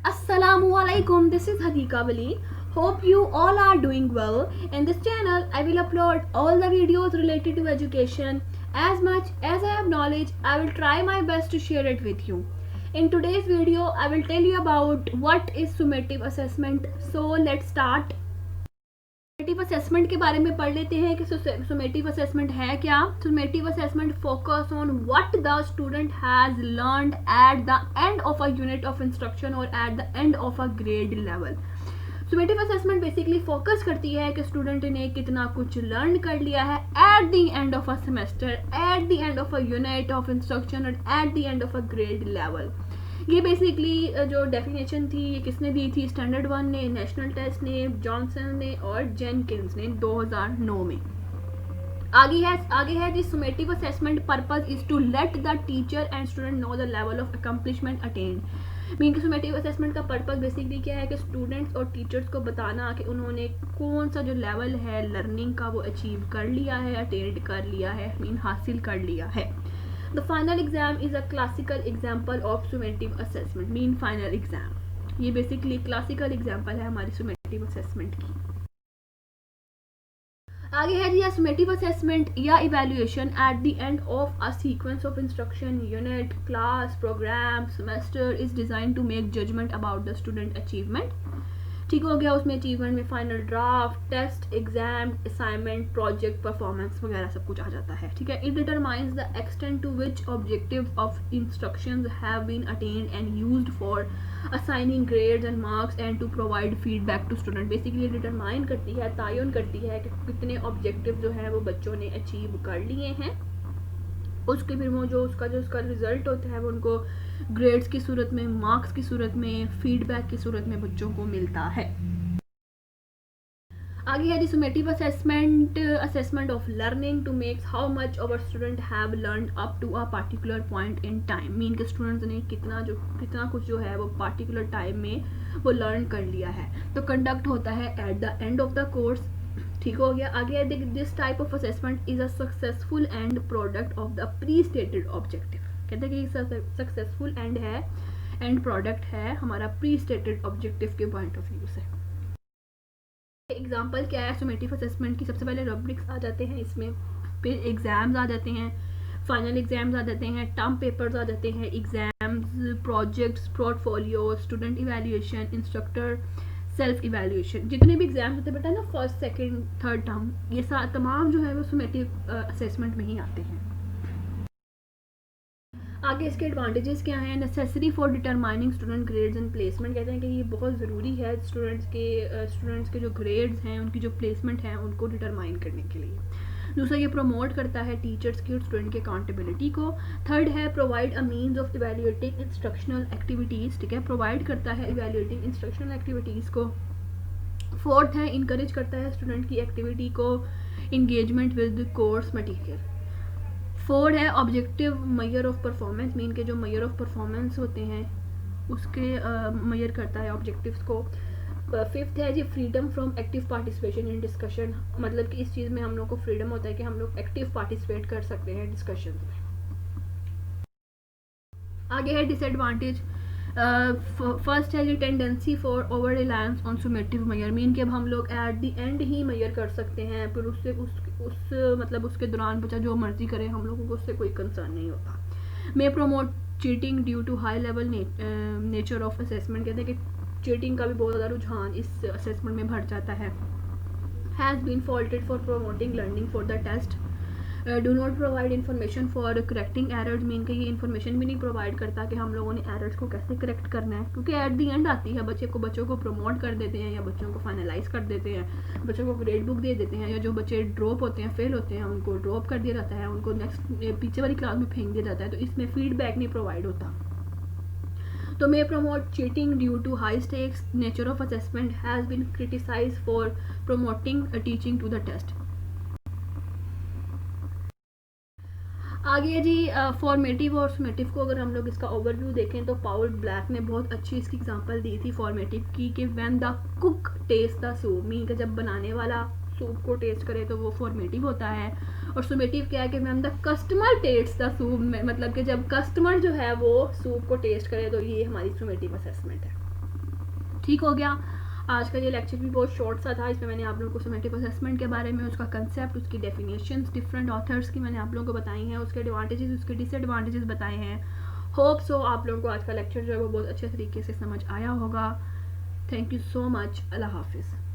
Assalamualaikum, this is Hadika Wali. Hope you all are doing well. In this channel, I will upload all the videos related to education. As much as I have knowledge, I will try my best to share it with you. In today's video, I will tell you about what is summative assessment. So let's start. Summative assessment के बारे में पढ़ लेते हैं कि summative assessment है क्या. Summative assessment focus on what the student has learned at the end of a unit of instruction और at the end of a grade level. Summative assessment basically focus करती है कि स्टूडेंट ने कितना कुछ learn कर लिया है at the end of a semester, at the end of a unit of instruction और at the end of a grade level. ये बेसिकली जो डेफिनेशन थी ये किसने दी थी? स्टैंडर्ड 1 ने, नेशनल टेस्ट ने, जॉनसन ने और जेनकिंस ने 2009 में. आगे है the summative assessment purpose is to let the teacher and student know the level of accomplishment attained. Mean कि सुमेटिव असेसमेंट का पर्पस बेसिकली क्या है कि स्टूडेंट्स और टीचर्स को बताना कि उन्होंने कौन सा जो लेवल है लर्निंग का वो अचीव कर लिया है, अटेंड कर लिया है, मीन हासिल कर लिया है. The final exam is a classical example of summative assessment. Mean final exam. ये basically classical example है हमारी summative assessment की. आगे है जी summative assessment या evaluation at the end of a sequence of instruction, unit, class, program, semester is designed to make judgment about the student achievement. ठीक हो गया. उसमें अचीवमेंट में final draft, test, exam, assignment, project, performance वगैरह सब कुछ आ जाता है. ठीक है. It determines the extent to which objective of instructions have been attend and used for assigning grades and marks and to provide feedback to student. Basically determine करती है, तयन करती है कि कितने ऑब्जेक्टिव जो है वो बच्चों ने अचीव कर लिए हैं. उसके फिर वो जो उसका रिजल्ट होता है वो उनको ग्रेड्स की सूरत में, मार्क्स की सूरत में, फीडबैक की सूरत में बच्चों को मिलता है. आगे है summative assessment of learning to makes how much our student have learned up to a particular point in time. Mean के स्टूडेंट्स ने कितना कुछ जो है वो पार्टिकुलर टाइम में वो लर्न कर लिया है. तो कंडक्ट होता है at the end of the course. ठीक हो गया. आगे है this type of assessment is a successful and product of the pre stated objective. कहते हैं कि सक्सेसफुल एंड है, एंड प्रोडक्ट है हमारा प्री स्टेटेड ऑब्जेक्टिव के पॉइंट ऑफ व्यू से. एग्जांपल क्या है सुमेटिव असेसमेंट की? सबसे पहले रुब्रिक्स आ जाते हैं इसमें, फिर एग्जाम्स आ जाते हैं, फाइनल एग्जाम्स आ जाते हैं, टर्म पेपर्स आ जाते हैं, exams, projects, portfolio, student evaluation, instructor self evaluation. जितने भी एग्जाम्स होते हैं बेटा ना, फर्स्ट, सेकंड, थर्ड टर्म, ये तमाम जो है वो सुमेटिव असेसमेंट में ही आते हैं. आगे इसके एडवांटेजेस क्या हैं? Necessary for determining student grades and placement. कहते हैं कि ये बहुत ज़रूरी है स्टूडेंट्स के जो ग्रेड्स हैं, उनकी जो प्लेसमेंट है, उनको डिटरमाइन करने के लिए. दूसरा, ये प्रमोट करता है टीचर्स की और स्टूडेंट की अकाउंटेबिलिटी को. थर्ड है provide a means of evaluating instructional activities. ठीक है, प्रोवाइड करता है इवैल्यूएटिंग इंस्ट्रक्शनल एक्टिविटीज़ को. फोर्थ है इनकरेज करता है स्टूडेंट की एक्टिविटी को, engagement with course material. Fourth है objective measure of performance. Mean के जो मेजर ऑफ परफॉर्मेंस होते हैं उसके मेजर करता है ऑब्जेक्टिव्स को. फिफ्थ है the freedom from active participation in discussion. मतलब कि इस चीज़ में हम लोग को फ्रीडम होता है कि हम लोग एक्टिव पार्टिसिपेट कर सकते हैं डिस्कशन में. आगे है डिसएडवांटेज. फर्स्ट है the tendency for over reliance on summative measure. Mean कि अब हम लोग एट द एंड ही मेजर कर सकते हैं, फिर उसके दौरान बच्चा जो मर्जी करे, हम लोगों को उससे कोई कंसर्न नहीं होता. May promote cheating due to high level nature of assessment. कहते हैं कि चीटिंग का भी बहुत ज़्यादा रुझान इस असेसमेंट में बढ़ जाता है. Has been faulted for promoting learning for the test. Do not provide information for correcting errors. Mean कि ये इन्फॉर्मेशन भी नहीं प्रोवाइड करता कि हम लोगों ने एरर्स को कैसे करेक्ट करना है, क्योंकि एट दी एंड आती है बच्चों को प्रमोट कर देते हैं या बच्चों को फाइनलाइज कर देते हैं, बच्चों को ग्रेड बुक दे देते हैं, या जो बच्चे ड्रॉप होते हैं, फेल होते हैं, उनको ड्रॉप कर दिया जाता है, उनको नेक्स्ट पीछे वाली क्लास में फेंक दिया जाता है. तो इसमें फीडबैक नहीं प्रोवाइड होता. तो may promote cheating due to high stakes. Nature of assessment has been criticise for promoting teaching to the test. आगे जी फॉर्मेटिव और सुमेटिव को अगर हम लोग इसका ओवरव्यू देखें तो पाउल ब्लैक ने बहुत अच्छी इसकी एग्जांपल दी थी फॉर्मेटिव की कि when the cook test the soup. Mean कि जब बनाने वाला सूप को टेस्ट करे तो वो फॉर्मेटिव होता है, और सुमेटिव क्या है कि ma'am the customer test the soup, मतलब कि जब कस्टमर जो है वो सूप को टेस्ट करे तो ये हमारी सुमेटिव असेसमेंट है। ठीक हो गया। आज का ये लेक्चर भी बहुत शॉर्ट सा था, इसमें मैंने आप लोगों को सुमेटिव असेसमेंट के बारे में, उसका कंसेप्ट, उसकी डेफिनेशंस, डिफरेंट ऑथर्स की मैंने आप लोगों को बताई हैं, उसके एडवांटेजेस उसके डिसएडवांटेजेस बताए हैं। होप सो आप लोगों को आज का लेक्चर जो है वो बहुत अच्छे तरीके से समझ आया होगा। Thank you so much. अल्लाह हाफिज़।